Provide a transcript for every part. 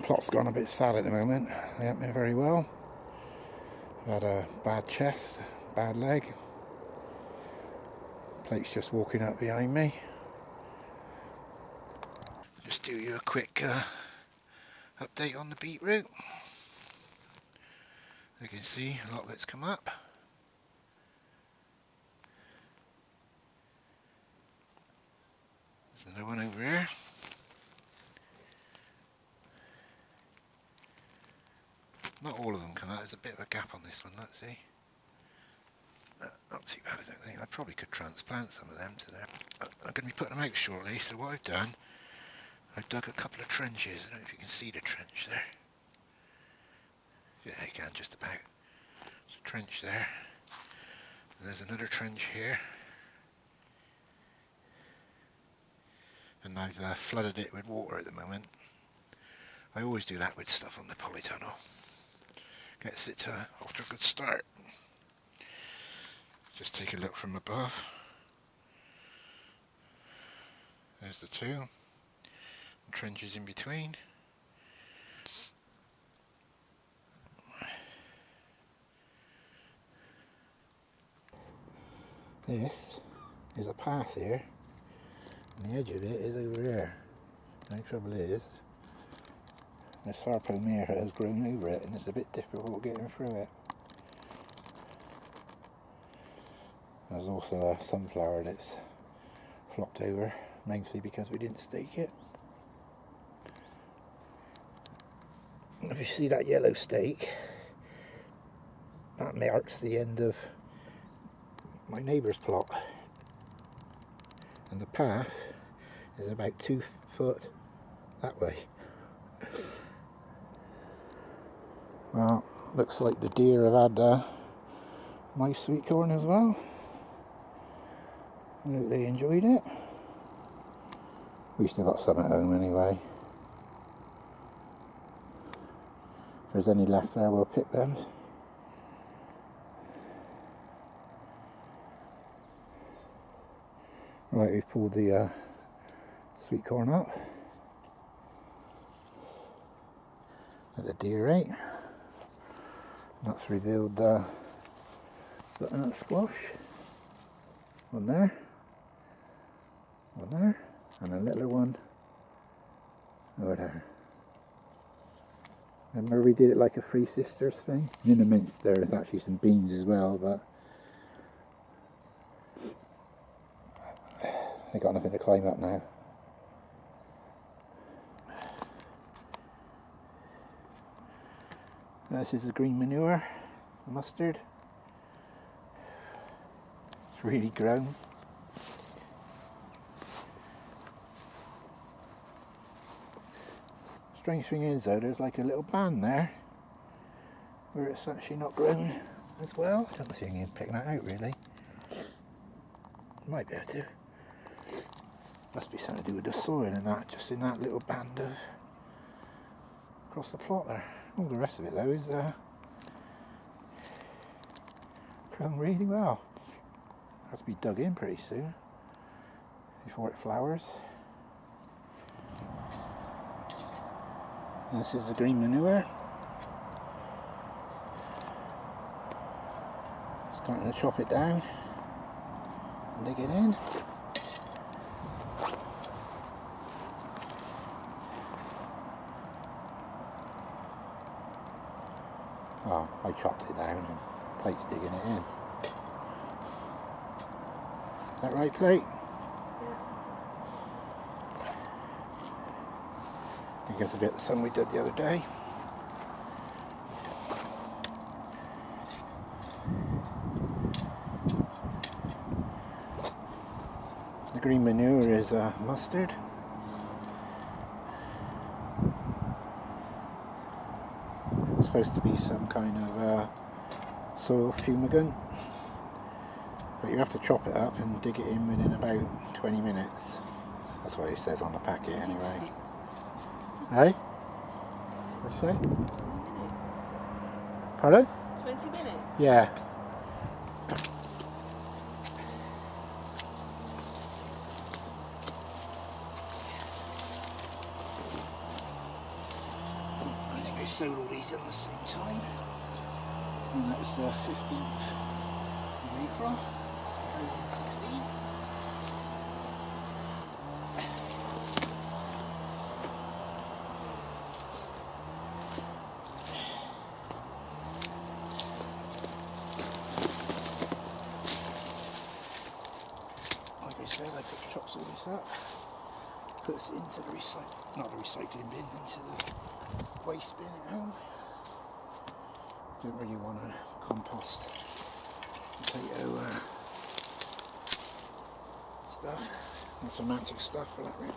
Plot's gone a bit sad at the moment. They haven't been very well. I've had a bad chest, bad leg. Plate's just walking up behind me. Just do you a quick update on the beetroot. You can see a lot of it's come up. There's another one over here. Not all of them come out, there's a bit of a gap on this one, let's see. Not too bad, I don't think. I probably could transplant some of them to there. I'm going to be putting them out shortly, so what I've done, I've dug a couple of trenches. I don't know if you can see the trench there. Yeah, you can just about. There's a trench there. And there's another trench here. And I've flooded it with water at the moment. I always do that with stuff on the polytunnel. Gets it off to a good start. Just take a look from above. There's the two. Trenches in between. This is a path here, and the edge of it is over here. The only trouble is, the sarpomere has grown over it, and it's a bit difficult getting through it. There's also a sunflower that's flopped over, mostly because we didn't stake it. If you see that yellow stake, that marks the end of my neighbour's plot, and the path is about 2 foot that way. Well, looks like the deer have had my sweet corn as well. I hope they enjoyed it. We still got some at home anyway. If there's any left there, we'll pick them. Right, we've pulled the sweet corn up at the deer rate. That's revealed butternut squash. One there, and a littler one over there. Remember we did it like a Three Sisters thing? And in the midst there's actually some beans as well, but they got nothing to climb up now. This is the green manure, the mustard. It's really grown. Strange thing is though, there's like a little band there where it's actually not grown as well. I don't know if you can pick that out really. Might be able to. Must be something to do with the soil and that, just in that little band of across the plot there. All the rest of it though is grown really well. Has to be dug in pretty soon before it flowers. This is the green manure. Starting to chop it down and dig it in. Oh, I chopped it down and Plate's digging it in. Is that right, Plate? I think it's a bit of the sun we did the other day. The green manure is mustard. It's supposed to be some kind of soil fumigant, but you have to chop it up and dig it in within about 20 minutes. That's what it says on the packet anyway. Hey? What'd you say? 20 minutes. Pardon? 20 minutes? Yeah. sowed all these at the same time, and that was the 15th of April 2016. Like I said, I chops all this up, puts it into the recycling bin, into the waste bin at home. Don't really want to compost potato stuff, automatic stuff for that matter.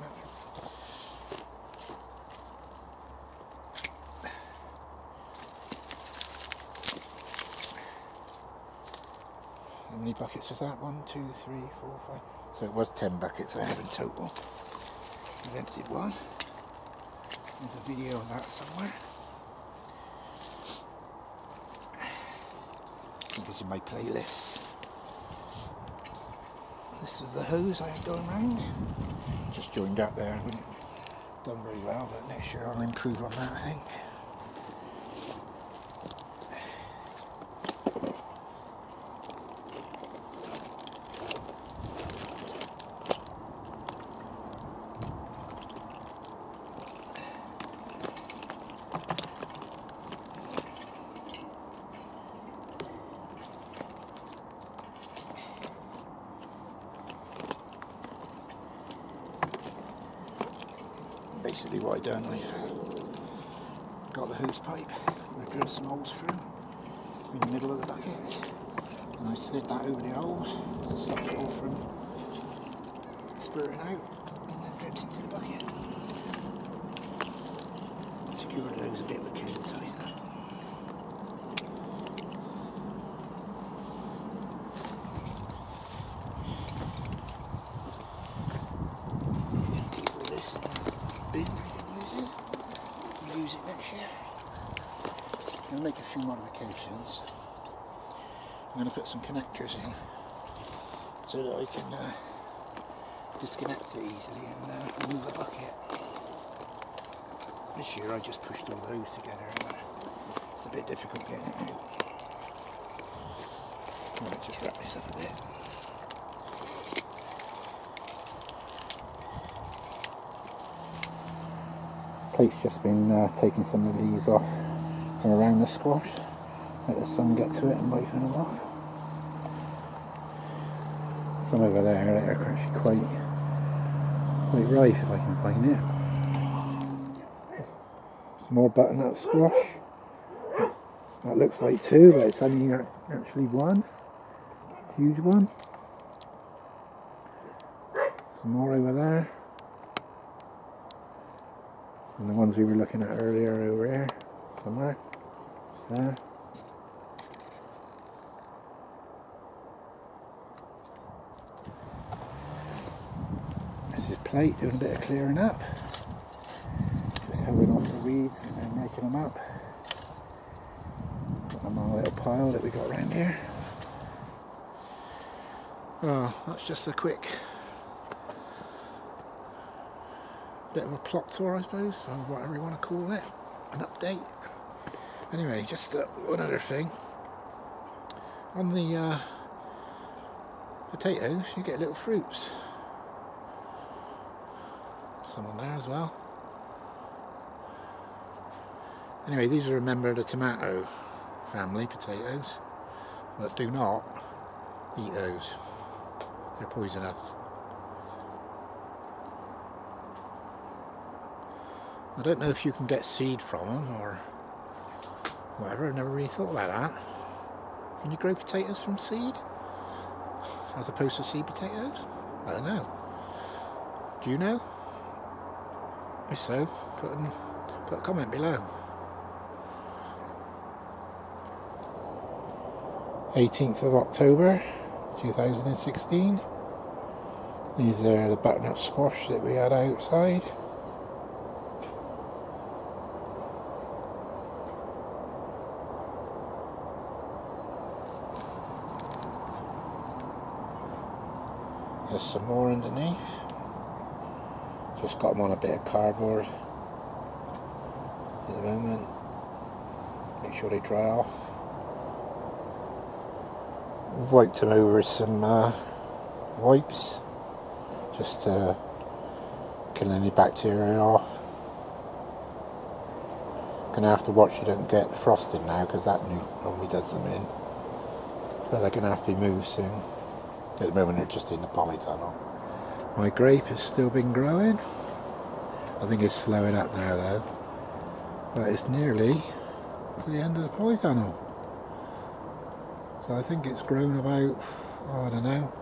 How many buckets was that? 1, 2, 3, 4, 5. So it was 10 buckets I had in total. I've emptied one. There's a video of that somewhere. I think it's in my playlist. This was the hose I had going round. Just joined up there. Done very well, but next year I'll improve on that, I think. Basically what I've done, I've got the hose pipe, I drilled some holes through in the middle of the bucket, and I slid that over the holes to stop it all from spurting out, and then dripped into the bucket. Secured the hose a bit with cable ties. Use it next year. I'm going to make a few modifications. I'm going to put some connectors in so that I can disconnect it easily and move the bucket. This year I just pushed all those together and it's a bit difficult getting it out. I might just wrap this up a bit. Plate's just been taking some of these off from around the squash. Let the sun get to it and wiping them off. Some over there that are actually quite ripe if I can find it. Some more butternut squash. That looks like 2, but it's only actually 1. Huge one. Some more over there. And the ones we were looking at earlier are over here, somewhere. There. This is Plate doing a bit of clearing up. Just hoeing off the weeds and then raking them up. Put them on a little pile that we got around here. Oh, that's just a quick bit of a plot tour, I suppose, or whatever you want to call it, an update. Anyway, just one other thing. On the potatoes, you get little fruits. Some on there as well. Anyway, these are a member of the tomato family, potatoes, but do not eat those. They're poisonous. I don't know if you can get seed from them or whatever. I've never really thought about that. Can you grow potatoes from seed as opposed to seed potatoes? I don't know. Do you know? If so, put a comment below. 18th of October 2016. These are the butternut squash that we had outside. There's some more underneath. Just got them on a bit of cardboard at the moment. Make sure they dry off. Wiped them over with some wipes just to kill any bacteria off. Gonna have to watch you don't get frosted now, because that normally does them in. But they're gonna have to be moved soon. At the moment they're just in the polytunnel. My grape has still been growing. I think it's slowing up now though. But it's nearly to the end of the polytunnel. So I think it's grown about, oh, I don't know,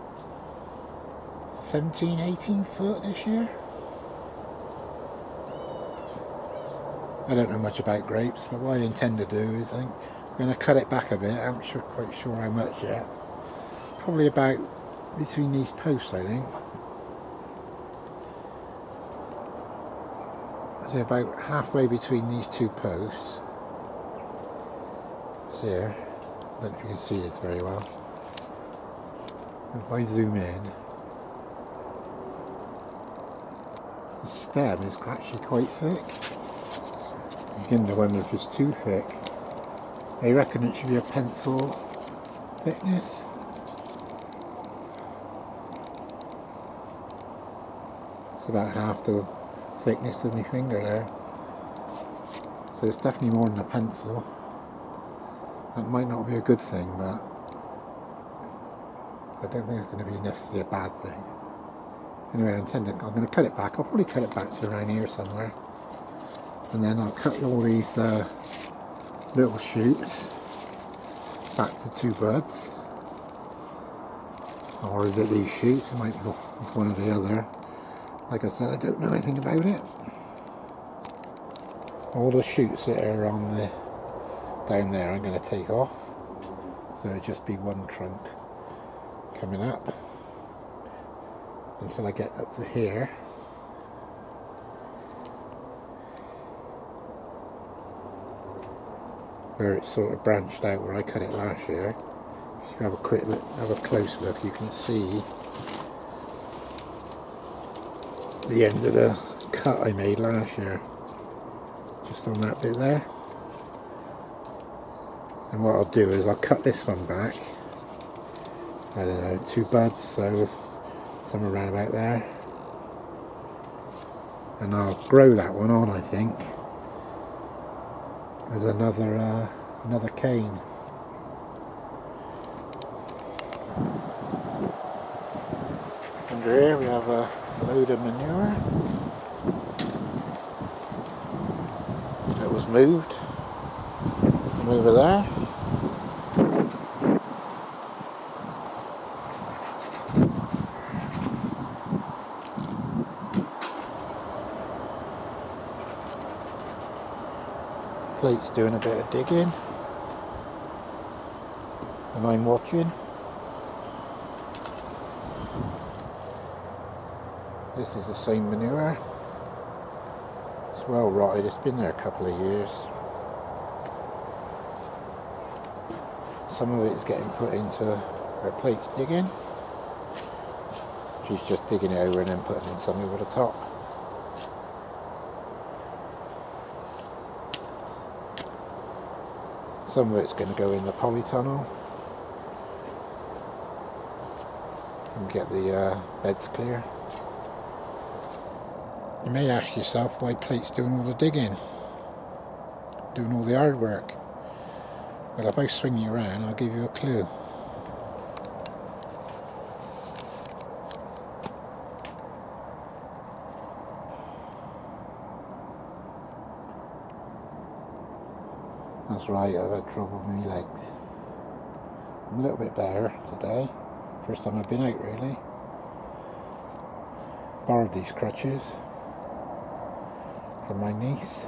17, 18 foot this year. I don't know much about grapes, but what I intend to do is I'm going to cut it back a bit. I'm not quite sure how much yet. Probably about between these posts, I think. So about halfway between these two posts. It's here. I don't know if you can see this very well. If I zoom in, the stem is actually quite thick. You begin to wonder if it's too thick. They reckon it should be a pencil thickness. It's about half the thickness of my finger there. So it's definitely more than a pencil. That might not be a good thing, but I don't think it's going to be necessarily a bad thing. Anyway, I'm going to cut it back. I'll probably cut it back to around here somewhere. And then I'll cut all these little shoots back to 2 buds. Or is it these shoots? It might be one or the other. Like I said, I don't know anything about it. All the shoots that are on the down there I'm going to take off. So it'll just be one trunk coming up until I get up to here. Where it's sort of branched out where I cut it last year. If you have a quick look, have a close look, you can see the end of the cut I made last year. Just on that bit there. And what I'll do is I'll cut this one back. I don't know, 2 buds, so somewhere around about there. And I'll grow that one on, I think, as another cane. Under here we have a load of manure that was moved from over there. Plate's doing a bit of digging and I'm watching. This is the same manure. It's well rotted, it's been there a couple of years. Some of it is getting put into where Plate's digging. She's just digging it over and then putting in some over the top. Some of it's going to go in the polytunnel and get the beds clear. You may ask yourself why Plate's doing all the digging, doing all the hard work. Well, if I swing you around, I'll give you a clue. That's right, I've had trouble with my legs. I'm a little bit better today. First time I've been out really. Borrowed these crutches from my niece.